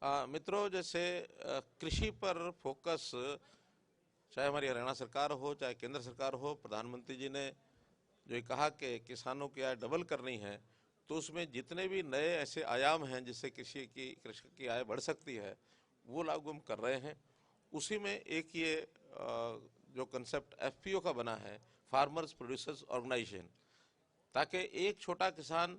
मित्रों, जैसे कृषि पर फोकस, चाहे हमारी हरियाणा सरकार हो चाहे केंद्र सरकार हो, प्रधानमंत्री जी ने जो ये कहा कि किसानों की आय डबल करनी है, तो उसमें जितने भी नए ऐसे आयाम हैं जिससे कृषक की आय बढ़ सकती है, वो लागू हम कर रहे हैं। उसी में एक ये जो कंसेप्ट एफपीओ का बना है, फार्मर्स प्रोड्यूसर्स ऑर्गेनाइजेशन, ताकि एक छोटा किसान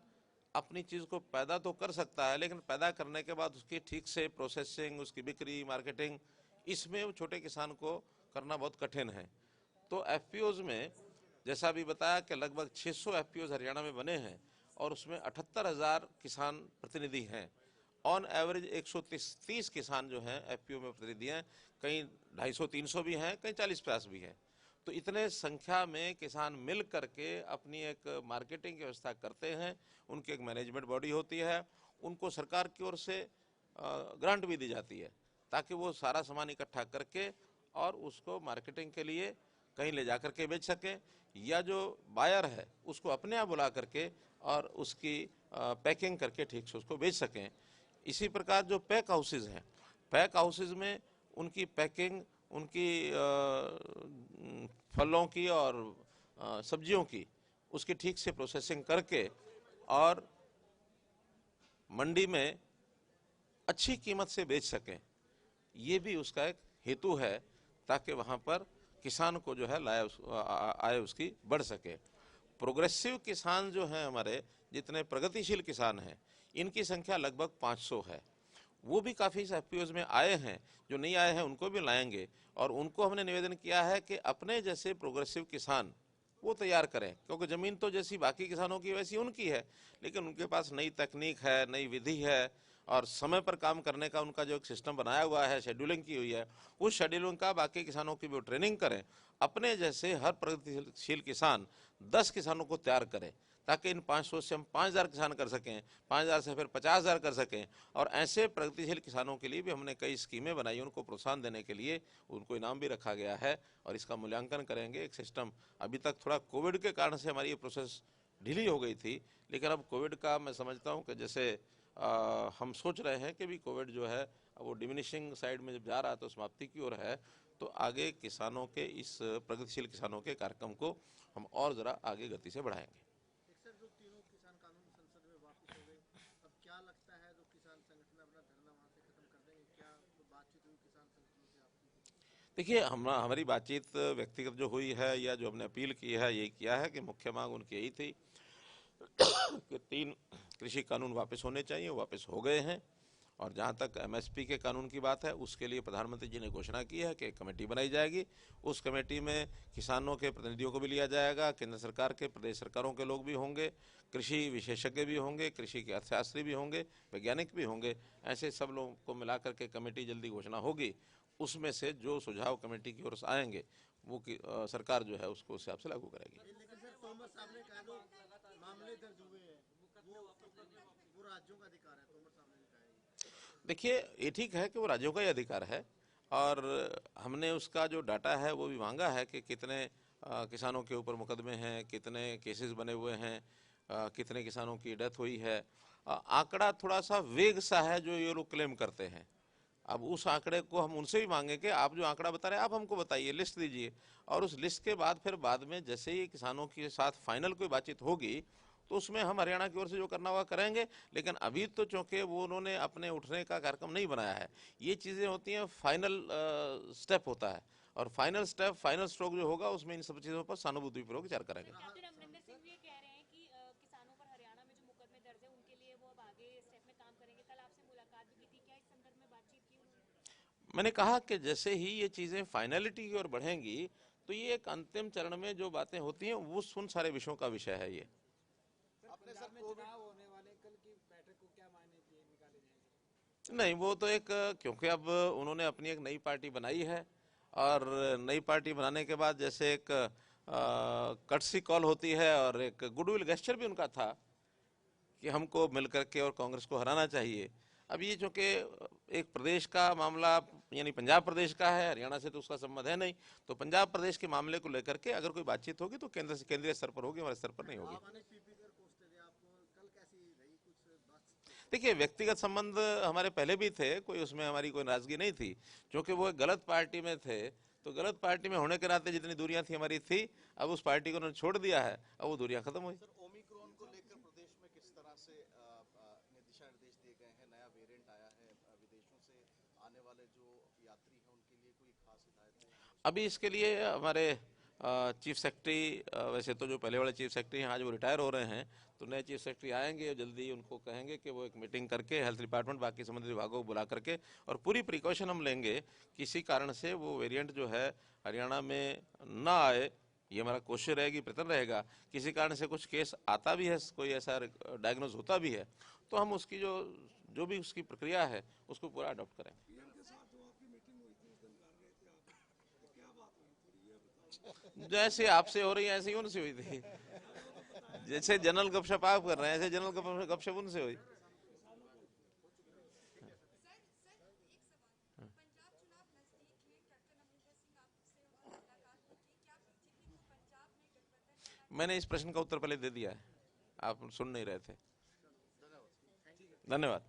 अपनी चीज़ को पैदा तो कर सकता है, लेकिन पैदा करने के बाद उसकी ठीक से प्रोसेसिंग, उसकी बिक्री, मार्केटिंग, इसमें वो छोटे किसान को करना बहुत कठिन है। तो एफपीओज में जैसा अभी बताया कि लगभग 600 एफपीओज हरियाणा में बने हैं और उसमें 78,000 किसान प्रतिनिधि हैं। ऑन एवरेज 130 किसान जो हैं एफपीओ में प्रतिनिधि हैं, कहीं 250-300 भी हैं, कहीं 40-50 भी हैं। तो इतने संख्या में किसान मिल करके अपनी एक मार्केटिंग की व्यवस्था करते हैं। उनकी एक मैनेजमेंट बॉडी होती है, उनको सरकार की ओर से ग्रांट भी दी जाती है ताकि वो सारा सामान इकट्ठा करके और उसको मार्केटिंग के लिए कहीं ले जा करके बेच सकें, या जो बायर है उसको अपने यहाँ बुला करके और उसकी पैकिंग करके ठीक से उसको बेच सकें। इसी प्रकार जो पैक हाउसेज हैं, पैक हाउसेज में उनकी पैकिंग, उनकी फलों की और सब्जियों की, उसकी ठीक से प्रोसेसिंग करके और मंडी में अच्छी कीमत से बेच सकें, ये भी उसका एक हेतु है, ताकि वहाँ पर किसान को जो है आय उसकी बढ़ सके। प्रोग्रेसिव किसान जो हैं हमारे, जितने प्रगतिशील किसान हैं, इनकी संख्या लगभग 500 है। वो भी काफ़ी एफपीओज में आए हैं, जो नहीं आए हैं उनको भी लाएंगे। और उनको हमने निवेदन किया है कि अपने जैसे प्रोग्रेसिव किसान वो तैयार करें, क्योंकि ज़मीन तो जैसी बाकी किसानों की वैसी उनकी है, लेकिन उनके पास नई तकनीक है, नई विधि है, और समय पर काम करने का उनका जो एक सिस्टम बनाया हुआ है, शेड्यूलिंग की हुई है, उस शेड्यूलिंग का बाकी किसानों की भी वो ट्रेनिंग करें। अपने जैसे हर प्रगतिशील किसान 10 किसानों को तैयार करें, ताकि इन 500 से हम 5,000 किसान कर सकें, 5,000 से फिर 50,000 कर सकें। और ऐसे प्रगतिशील किसानों के लिए भी हमने कई स्कीमें बनाई, उनको प्रोत्साहन देने के लिए उनको इनाम भी रखा गया है, और इसका मूल्यांकन करेंगे। एक सिस्टम, अभी तक थोड़ा कोविड के कारण से हमारी ये प्रोसेस ढीली हो गई थी, लेकिन अब कोविड का मैं समझता हूँ कि जैसे हम सोच रहे हैं कि भी कोविड जो है वो डिमिनिशिंग साइड में जब जा रहा है तो समाप्ति की ओर है, तो आगे किसानों के इस प्रगतिशील किसानों के कार्यक्रम को हम और ज़रा आगे गति से बढ़ाएंगे। सर, जो तीनों किसान कानून संसद में वापस हो गए, अब क्या लगता है जो किसान संगठन अपना धरना वहां से खत्म कर देंगे? क्या कोई बातचीत हुई किसान संगठनों से आपकी? देखिए, हमारी बातचीत व्यक्तिगत जो हुई है या जो हमने अपील की है, यही किया है कि मुख्य मांग उनकी यही थी कि 3 कृषि कानून वापस होने चाहिए, वो वापस हो गए हैं। और जहाँ तक एमएसपी के कानून की बात है, उसके लिए प्रधानमंत्री जी ने घोषणा की है कि एक कमेटी बनाई जाएगी। उस कमेटी में किसानों के प्रतिनिधियों को भी लिया जाएगा, केंद्र सरकार के, प्रदेश सरकारों के लोग भी होंगे, कृषि विशेषज्ञ भी होंगे, कृषि के अर्थशास्त्री भी होंगे, वैज्ञानिक भी होंगे। ऐसे सब लोगों को मिला करके कमेटी जल्दी घोषणा होगी। उसमें से जो सुझाव कमेटी की ओर से आएंगे वो सरकार जो है उसको उस हिसाब से लागू करेगी। लेकिन सर, तोमर साहब ने कहा जो मामले दर्ज हुए हैं वो राज्यों का अधिकार है, तोमर साहब ने कहा है। देखिए, ये ठीक है कि वो राज्यों का ही अधिकार है, और हमने उसका जो डाटा है वो भी मांगा है कि कितने किसानों के ऊपर मुकदमे हैं, कितने केसेस बने हुए हैं, कितने किसानों की डेथ हुई है। आंकड़ा थोड़ा सा वेग सा है जो ये लोग क्लेम करते हैं। अब उस आंकड़े को हम उनसे भी मांगे कि आप जो आंकड़ा बता रहे हैं आप हमको बताइए, लिस्ट दीजिए, और उस लिस्ट के बाद फिर बाद में जैसे ही किसानों के साथ फाइनल कोई बातचीत होगी तो उसमें हम हरियाणा की ओर से जो करना होगा करेंगे। लेकिन अभी तो चूंकि वो उन्होंने अपने उठने का कार्यक्रम नहीं बनाया है, ये चीज़ें होती हैं, फाइनल स्टेप होता है, और फाइनल स्टेप, फाइनल स्ट्रोक जो होगा उसमें इन सब चीज़ों पर सहानुभूतिपूर्वक विचार करेंगे। कैप्टन अमरिंदर सिंह भी ये कह रहे हैं कि किसानों पर हरियाणा में जो मुकदमे दर्ज है उनके लिए वो अब आगे स्टेप में काम करेंगे। कल आपसे मुलाकात भी की थी, क्या इस संदर्भ में बातचीत की उन्होंने? मैंने कहा कि जैसे ही ये चीज़ें फाइनलिटी की ओर बढ़ेंगी तो ये एक अंतिम चरण में जो बातें होती हैं वो उन सारे विषयों का विषय है ये। अपने सर में चुनाव होने वाले, कल की बैठक को क्या मायने किए निकाले जाएंगे? नहीं, वो तो एक, क्योंकि अब उन्होंने अपनी एक नई पार्टी बनाई है, और नई पार्टी बनाने के बाद जैसे एक कटसी कॉल होती है और एक गुडविल गेस्चर भी उनका था कि हमको मिल करके और कांग्रेस को हराना चाहिए। अब ये चूँकि एक प्रदेश का मामला, यानी पंजाब प्रदेश का है, हरियाणा से तो उसका संबंध है नहीं, तो पंजाब प्रदेश के मामले को लेकर के अगर कोई बातचीत होगी तो केंद्र से, केंद्रीय स्तर पर होगी, हमारे स्तर पर नहीं होगी। आप अनेक पीपी कर कोसते थे, आपको कल कैसी रही कुछ बात? देखिए, व्यक्तिगत संबंध हमारे पहले भी थे, कोई उसमें हमारी कोई नाराजगी नहीं थी, क्योंकि वो एक गलत पार्टी में थे। तो गलत पार्टी में होने के नाते जितनी दूरियां थी हमारी थी, अब उस पार्टी को उन्होंने छोड़ दिया है, अब वो दूरियां खत्म हुई। सर ओमिक्रॉन को लेकर प्रदेश में किस तरह से दिशा निर्देश दिए गए हैं? नया वेरिएंट आया है, विदेशों से आने वाले जो यात्री हैं उनके लिए कोई खास हिदायतें? अभी इसके लिए हमारे चीफ सेक्रेटरी, वैसे तो जो पहले वाले चीफ सेक्रेटरी हैं आज वो रिटायर हो रहे हैं, तो नए चीफ सेक्रेटरी आएंगे और जल्दी उनको कहेंगे कि वो एक मीटिंग करके हेल्थ डिपार्टमेंट बाकी संबंधित विभागों को बुला करके और पूरी प्रिकॉशन हम लेंगे, किसी कारण से वो वेरिएंट जो है हरियाणा में ना आए, ये हमारा कोशिश रहेगी, प्रयत्न रहेगा। किसी कारण से कुछ केस आता भी है, कोई ऐसा डायग्नोज होता भी है, तो हम उसकी जो भी उसकी प्रक्रिया है उसको पूरा अडॉप्ट करेंगे। जैसे आपसे हो रही है ऐसे ही उनसे हुई थी, जैसे जनरल गपशप आप कर रहे हैं ऐसे जनरल गपशप उनसे हुई। मैंने इस प्रश्न का उत्तर पहले दे दिया है, आप सुन नहीं रहे थे। धन्यवाद।